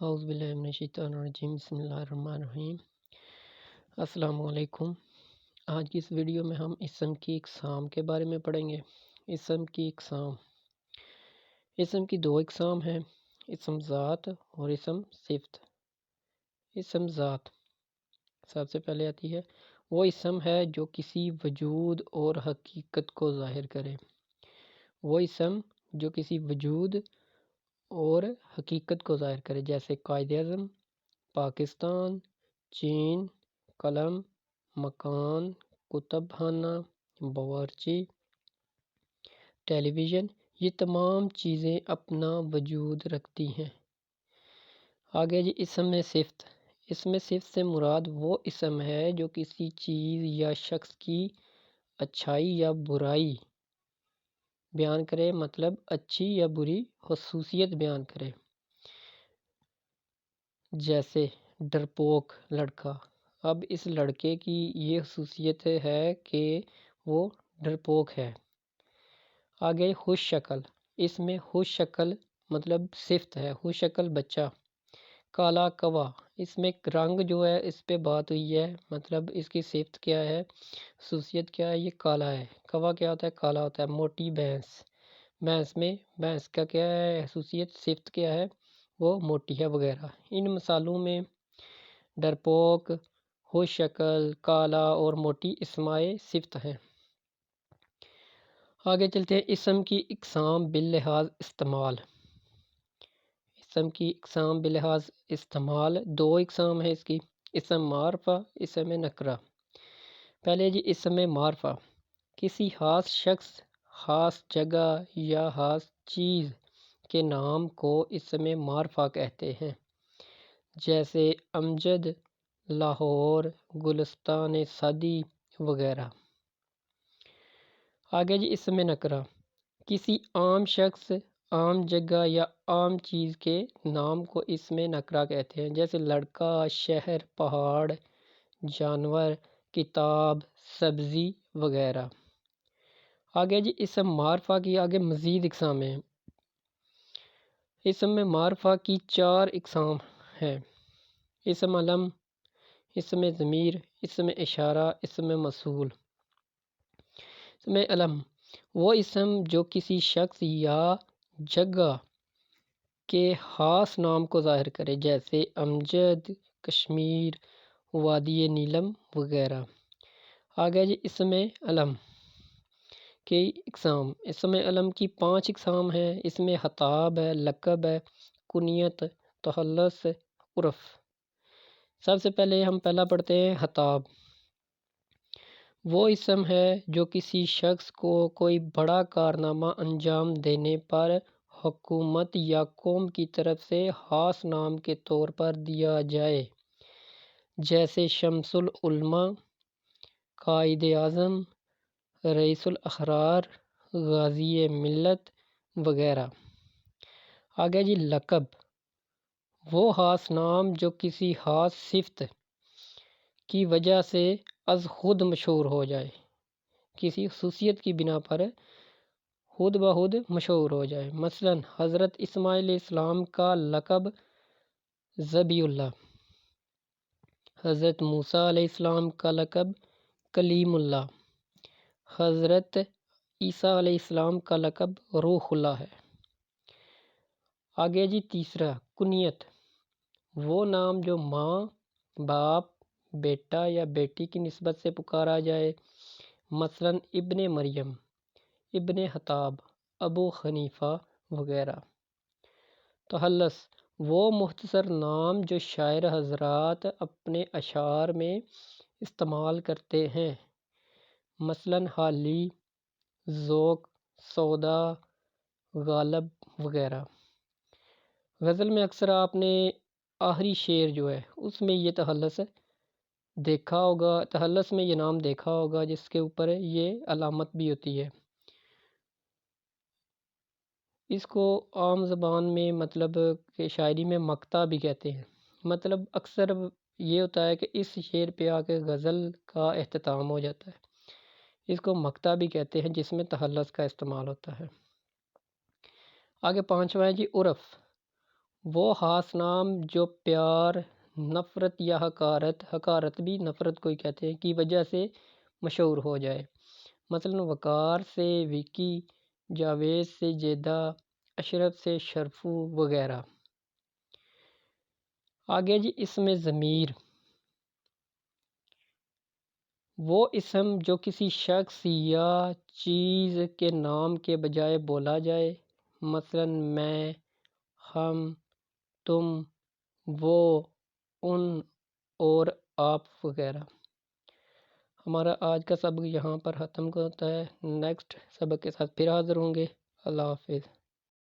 اعوذ باللہ من الشیطان الرجیم بسم اللہ الرحمن الرحیم۔ السلام علیکم۔ آج کی اس ویڈیو میں ہم اسم کی اقسام کے بارے میں پڑھیں گے۔ اسم کی اقسام، اسم کی دو اقسام ہیں، اسم ذات اور اسم صفت۔ اسم ذات سب سے پہلے آتی ہے، وہ اسم ہے جو کسی وجود اور حقیقت کو ظاہر کرے۔ وہ اسم جو کسی وجود اور حقیقت کو ظاہر کرے، جیسے قائد اعظم، پاکستان، چین، قلم، مکان، کتب خانہ، باورچی، ٹیلی ویژن، یہ تمام چیزیں اپنا وجود رکھتی ہیں۔ آگے جی اسم میں صفت۔ اسم صفت سے مراد وہ اسم ہے جو کسی چیز یا شخص کی اچھائی یا برائی بیان کرے، مطلب اچھی یا بری خصوصیت بیان کرے۔ جیسے ڈرپوک لڑکا، اب اس لڑکے کی یہ خصوصیت ہے کہ وہ ڈرپوک ہے۔ آگے خوش شکل، اس میں خوش شکل مطلب صفت ہے، خوش شکل بچہ۔ کالا کوا، اس میں رنگ جو ہے اس پہ بات ہوئی ہے، مطلب اس کی صفت کیا ہے، خصوصیت کیا ہے، یہ کالا ہے۔ کوا کیا ہوتا ہے؟ کالا ہوتا ہے۔ موٹی بھینس، بھینس میں بھینس کا کیا ہے خصوصیت، صفت کیا ہے، وہ موٹی ہے وغیرہ۔ ان مثالوں میں ڈرپوک، خوش شکل، کالا اور موٹی اسمائے صفت ہیں۔ آگے چلتے ہیں اسم کی اقسام باللحاظ استعمال۔ اسم کی اقسام باللحاظ استعمال، دو اقسام ہے اس کی، اسم معرفہ، اسم نکرہ۔ پہلے جی اسم معرفہ، کسی خاص شخص، خاص جگہ یا خاص چیز کے نام کو اسم معرفہ کہتے ہیں، جیسے امجد، لاہور، گلستان سعدی وغیرہ۔ آگے جی اسم نکرہ، کسی عام شخص، عام جگہ یا عام چیز کے نام کو اسم نکرہ کہتے ہیں، جیسے لڑکا، شہر، پہاڑ، جانور، کتاب، سبزی وغیرہ۔ آگے جی اسم معرفہ کی آگے مزید اقسام ہیں۔ اسم معرفہ کی 4 اقسام ہیں، اسم علم، اسم ضمیر، اسم اشارہ، اسم موصول۔ اسم علم، وہ اسم جو کسی شخص یا جگہ کے خاص نام کو ظاہر کرے، جیسے امجد، کشمیر، وادی نیلم وغیرہ۔ آگے جی اسم علم کی اقسام، اسم علم کی 5 اقسام ہیں، اسم خطاب ہے، لقب ہے، کنیت، تخلص، عرف۔ سب سے پہلے ہم پہلا پڑھتے ہیں خطاب۔ وہ اسم ہے جو کسی شخص کو کوئی بڑا کارنامہ انجام دینے پر حکومت یا قوم کی طرف سے خاص نام کے طور پر دیا جائے، جیسے شمس العلماء، قائد اعظم، رئیس الاحرار، غازی ملت وغیرہ۔ آگے جی لقب، وہ خاص نام جو کسی خاص صفت کی وجہ سے از خود مشہور ہو جائے، کسی خصوصیت کی بنا پر خود بخود مشہور ہو جائے۔ مثلا حضرت اسماعیل علیہ السلام کا لقب ذبیح اللہ، حضرت موسیٰ علیہ السلام کا لقب کلیم اللہ، حضرت عیسیٰ علیہ السلام کا لقب روح اللہ ہے۔ آگے جی تیسرا کنیت، وہ نام جو ماں، باپ، بیٹا یا بیٹی کی نسبت سے پکارا جائے، مثلا ابن مریم، ابن خطاب، ابو حنیفہ وغیرہ۔ تخلص، وہ مختصر نام جو شاعر حضرات اپنے اشعار میں استعمال کرتے ہیں، مثلا حالی، ذوق، سودا، غالب وغیرہ۔ غزل میں اکثر آپ نے آخری شعر جو ہے اس میں یہ تخلص دیکھا ہوگا، تخلص میں یہ نام دیکھا ہوگا، جس کے اوپر یہ علامت بھی ہوتی ہے۔ اس کو عام زبان میں مطلب کہ شاعری میں مقطع بھی کہتے ہیں، مطلب اکثر یہ ہوتا ہے کہ اس شعر پہ آ کے غزل کا اختتام ہو جاتا ہے، اس کو مقطع بھی کہتے ہیں جس میں تخلص کا استعمال ہوتا ہے۔ آگے 5واں ہے جی عرف، وہ خاص نام جو پیار، نفرت یا حقارت بھی نفرت کو ہی کہتے ہیں کی وجہ سے مشہور ہو جائے، مثلا وقار سے وکی، جاوید سے جیدہ، اشرف سے شرفو وغیرہ۔ آگے جی اسم ضمیر، وہ اسم جو کسی شخص یا چیز کے نام کے بجائے بولا جائے، مثلا میں، ہم، تم، وہ، ان اور آپ وغیرہ۔ ہمارا آج کا سبق یہاں پر ختم ہوتا ہے، نیکسٹ سبق کے ساتھ پھر حاضر ہوں گے۔ اللہ حافظ۔